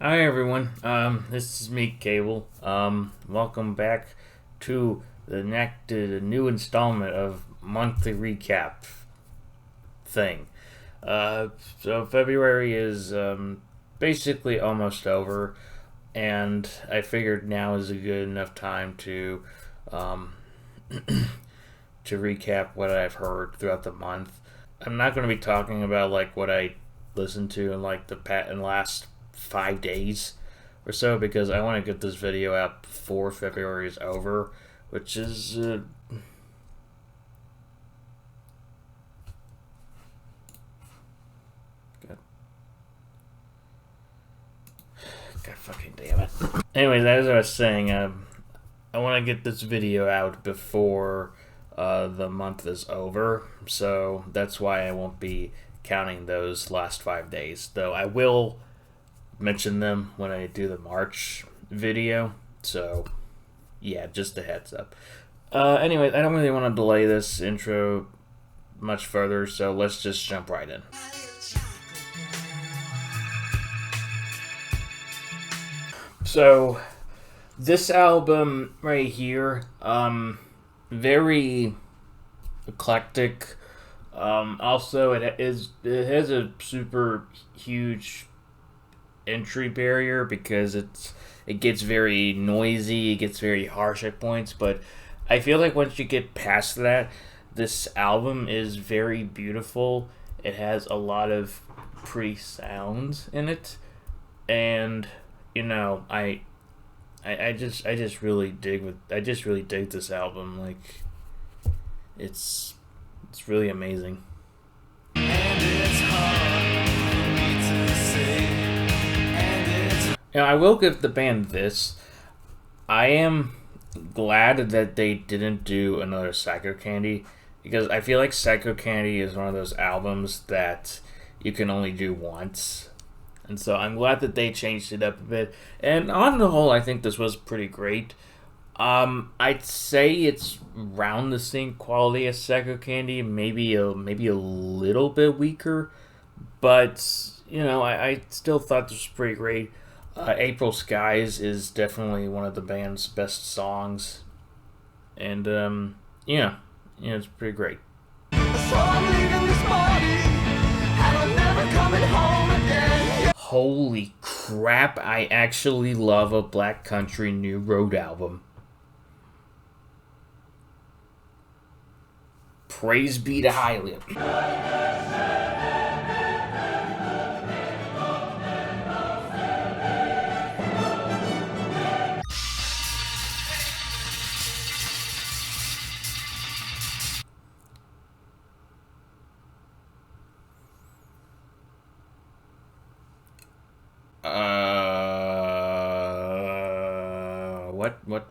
Hi everyone. This is me, Cable. Welcome back to the new installment of monthly recap thing. So February is basically almost over, and I figured now is a good enough time to um, to recap what I've heard throughout the month. I'm not going to be talking about like what I listened to in like in last 5 days or so because I want to get this video out before February is over, which is God fucking damn it. Anyways, as I was saying, I want to get this video out before the month is over, so that's why I won't be counting those last 5 days. Though I will mention them when I do the March video. So, yeah, just a heads up. Anyway, I don't really want to delay this intro much further, so let's just jump right in. So, this album right here, very eclectic. Also, it has a super huge entry barrier because it gets very noisy, it gets very harsh at points, but I feel like once you get past that, this album is very beautiful. It has a lot of pretty sounds in it, and you know, I just really dig this album. Like it's really amazing. Now, I will give the band this. I am glad that they didn't do another Psycho Candy, because I feel like Psycho Candy is one of those albums that you can only do once. And so I'm glad that they changed it up a bit. And on the whole, I think this was pretty great. I'd say it's around the same quality as Psycho Candy, maybe a little bit weaker, but you know, I still thought this was pretty great. April Skies is definitely one of the band's best songs, and yeah, it's pretty great. So I'm leaving this body, and I'm never coming home again. Holy crap! I actually love a Black Country New Road album. Praise be to Highland.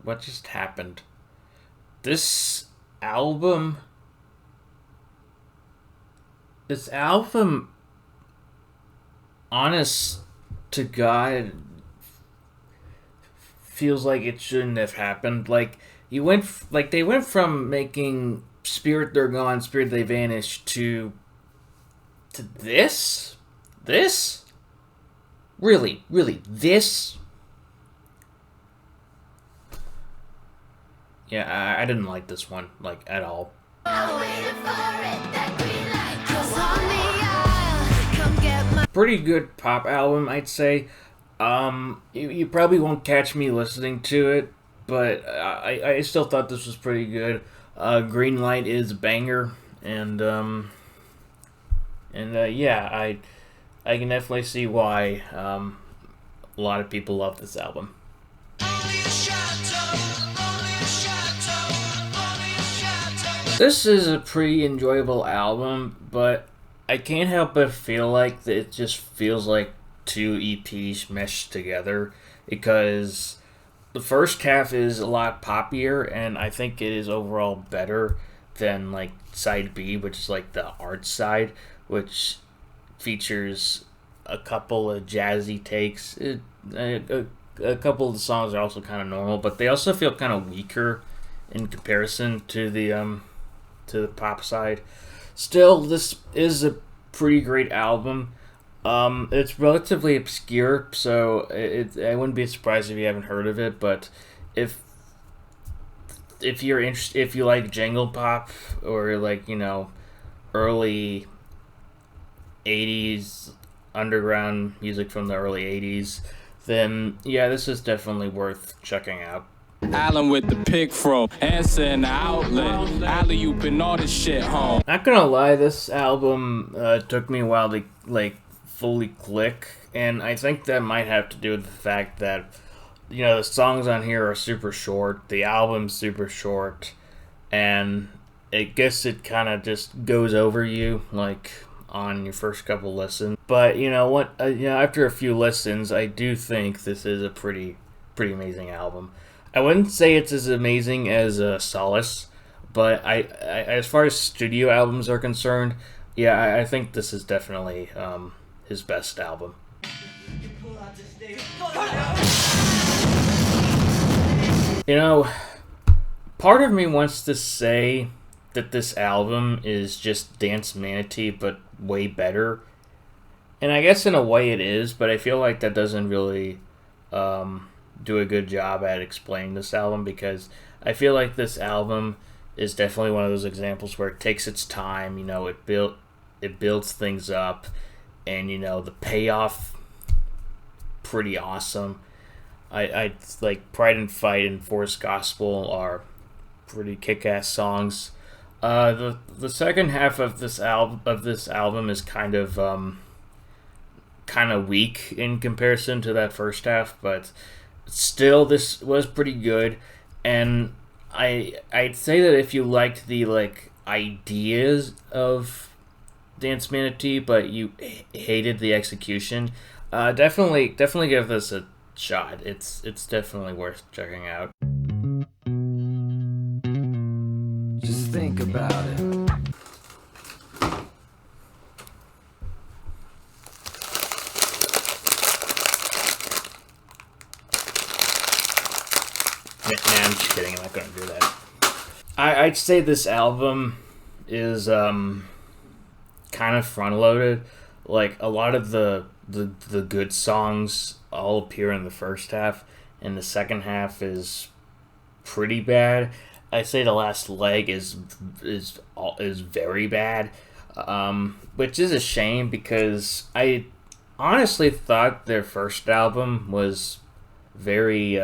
What just happened? This album, honest to God, feels like it shouldn't have happened. Like they went from making Spirit They're Gone, Spirit They Vanish to this. Really, this. Yeah, I didn't like this one, like, at all. Pretty good pop album, I'd say. You probably won't catch me listening to it, but I still thought this was pretty good. Green Light is a banger, and yeah, I can definitely see why a lot of people love this album. This is a pretty enjoyable album, but I can't help but feel like that it just feels like two EPs meshed together, because the first half is a lot poppier, and I think it is overall better than like side B, which is like the art side, which features a couple of jazzy takes. A couple of the songs are also kind of normal, but they also feel kind of weaker in comparison to the pop side. Still, this is a pretty great album. It's relatively obscure, so I wouldn't be surprised if you haven't heard of it. But if if you like jangle pop or like early '80s underground music from the early '80s, then yeah, this is definitely worth checking out. Allen with the pick fro, answer in the outlet, alley ooping all this shit home. Not gonna lie, this album took me a while to like fully click, and I think that might have to do with the fact that the songs on here are super short, the album's super short, and I guess it kind of just goes over you like on your first couple listens. But after a few listens, I do think this is a pretty amazing album. I wouldn't say it's as amazing as Solace, but I as far as studio albums are concerned, yeah, I think this is definitely his best album. Part of me wants to say that this album is just Danse Manatee, but way better. And I guess in a way it is, but I feel like that doesn't really do a good job at explaining this album, because I feel like this album is definitely one of those examples where it takes its time. It builds things up, and the payoff pretty awesome. I like Pride and Fight and Forest Gospel are pretty kick-ass songs. The second half of this album is kind of weak in comparison to that first half, but still, this was pretty good, and I'd say that if you liked the ideas of Danse Manatee, but you hated the execution, definitely give this a shot. It's definitely worth checking out. Just think about it. Nah, I'm just kidding. I'm not going to do that. I'd say this album is kind of front-loaded. Like, a lot of the good songs all appear in the first half, and the second half is pretty bad. I'd say the last leg is very bad, which is a shame, because I honestly thought their first album was very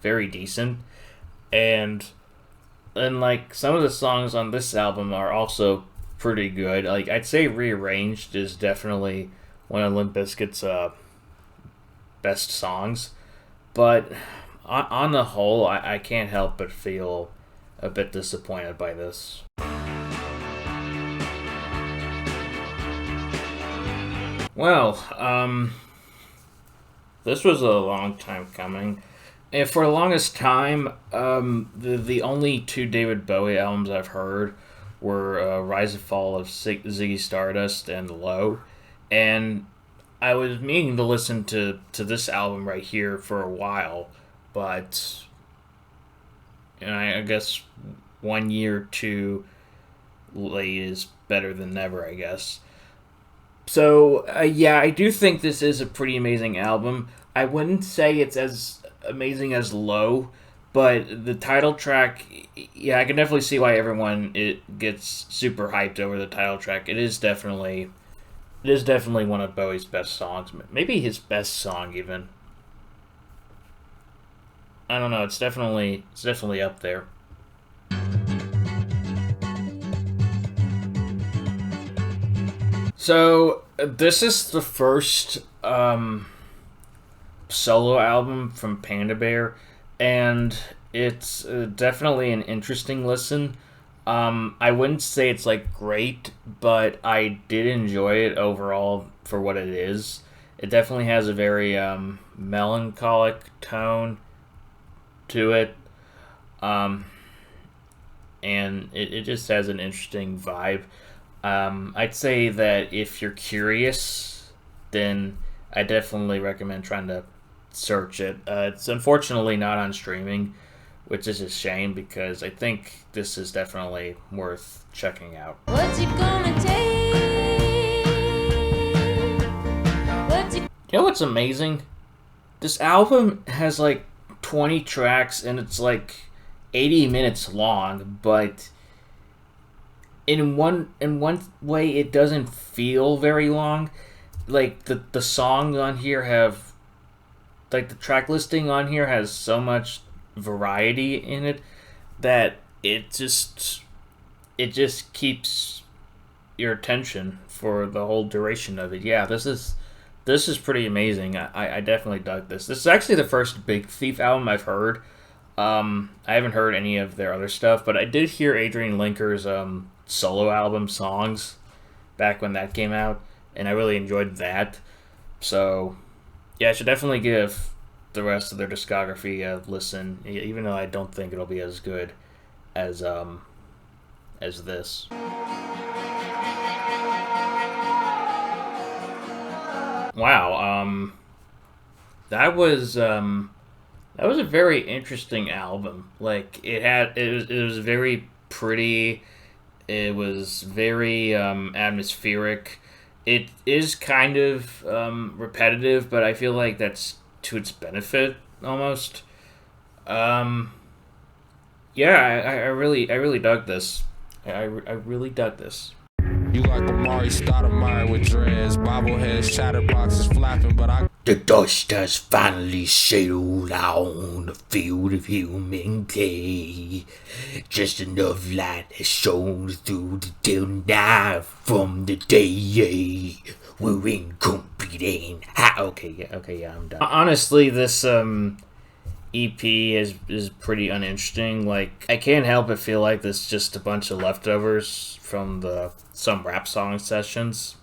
decent, and like some of the songs on this album are also pretty good. Like, I'd say Rearranged is definitely one of Limp Bizkit's best songs, but on the whole, I can't help but feel a bit disappointed by this. Well, this was a long time coming. And for the longest time, the only two David Bowie albums I've heard were Rise and Fall of Ziggy Stardust and Low. And I was meaning to listen to this album right here for a while, but I guess 1 year too late is better than never, I guess. So, yeah, I do think this is a pretty amazing album. I wouldn't say it's as amazing as Low, but the title track, yeah, I can definitely see why everyone gets super hyped over the title track. It is definitely one of Bowie's best songs. Maybe his best song, even. I don't know. It's definitely up there. So this is the first solo album from Panda Bear, and it's definitely an interesting listen. I wouldn't say it's like great, but I did enjoy it overall for what it is. It definitely has a very melancholic tone to it, and it just has an interesting vibe. I'd say that if you're curious, then I definitely recommend trying to search it. It's unfortunately not on streaming, which is a shame, because I think this is definitely worth checking out. What's it gonna take You know what's amazing? This album has like 20 tracks and it's like 80 minutes long, but in one way it doesn't feel very long. Like the songs on here have, like, the track listing on here has so much variety in it that it just keeps your attention for the whole duration of it. Yeah, this is pretty amazing. I definitely dug this. This is actually the first Big Thief album I've heard. I haven't heard any of their other stuff, but I did hear Adrian Linker's solo album Songs back when that came out, and I really enjoyed that. So yeah, I should definitely give the rest of their discography a listen, even though I don't think it'll be as good as this. Wow, that was a very interesting album. Like, it was very pretty. It was very atmospheric. It is kind of repetitive, but I feel like that's to its benefit almost. Yeah, I really dug this. I really dug this. You like Amari Stoudemire with dreads, bobbleheads, chatterboxes flapping, but I... The dust has finally settled on the field of human clay. Just enough light has shone through the till night from the day. We're incomplete and high. Okay, I'm done. Honestly, this EP is pretty uninteresting. Like, I can't help but feel like this is just a bunch of leftovers from some rap song sessions.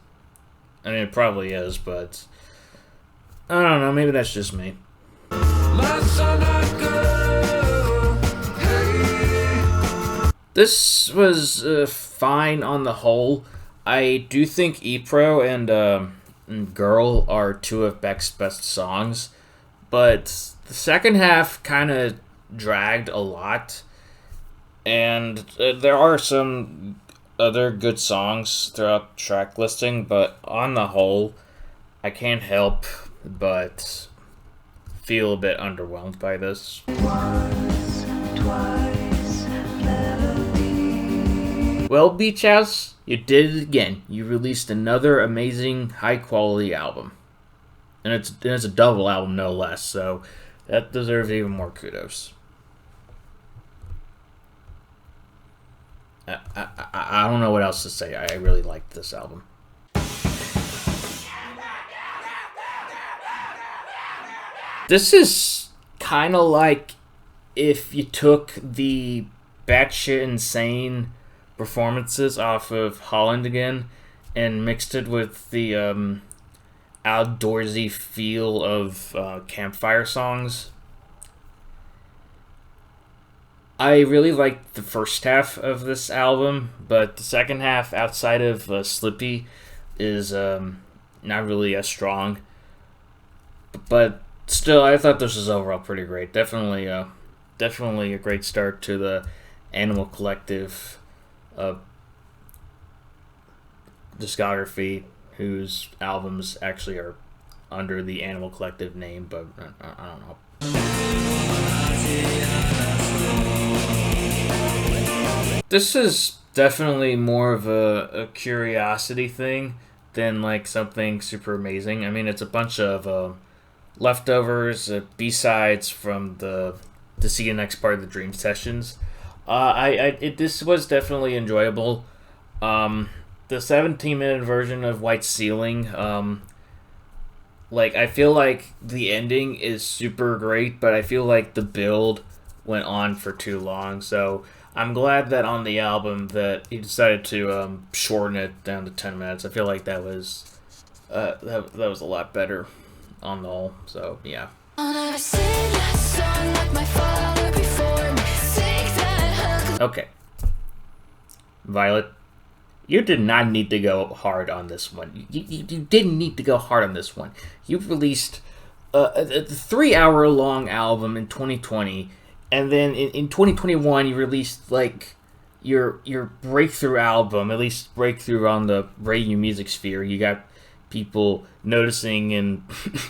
I mean, it probably is, but I don't know, maybe that's just me. This was fine on the whole. I do think Epro and Girl are two of Beck's best songs, but the second half kind of dragged a lot, and there are some other good songs throughout the track listing, but on the whole, I can't help but feel a bit underwhelmed by this. Well, Beach House, you did it again. You released another amazing, high-quality album. And it's a double album, no less, so that deserves even more kudos. I don't know what else to say. I really liked this album. This is kind of like if you took the batshit insane performances off of Hollinndagain and mixed it with the outdoorsy feel of Campfire Songs. I really liked the first half of this album, but the second half, outside of Slippy, is not really as strong. But still, I thought this was overall pretty great. Definitely a great start to the Animal Collective discography, whose albums actually are under the Animal Collective name, but I don't know. This is definitely more of a curiosity thing than like something super amazing. I mean, it's a bunch of leftovers, B-sides from the To See You Next Part of the Dream sessions. This was definitely enjoyable. The 17-minute version of White Ceiling, like, I feel like the ending is super great, but I feel like the build went on for too long, so I'm glad that on the album that he decided to shorten it down to 10 minutes. I feel like that was that was a lot better on the whole, so yeah. Okay. Vylet, you did not need to go hard on this one. You didn't need to go hard on this one. You've released a 3-hour-long album in 2020, and then in 2021 you released like your breakthrough album, at least breakthrough on the radio music sphere. You got people noticing and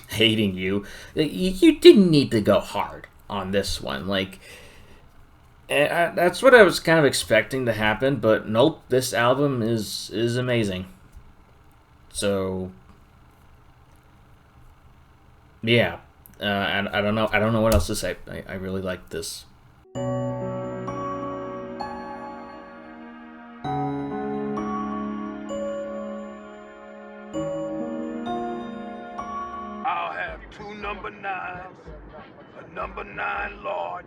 hating you. You didn't need to go hard on this one. Like, that's what I was kind of expecting to happen, but nope, this album is amazing. So, yeah, I don't know what else to say. I really like this. I'll have 2 number 9s, a number 9 large,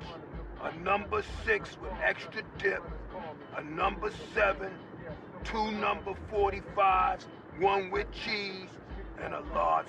a number 6 with extra dip, a number 7, 2 number 45s, 1 with cheese, and a large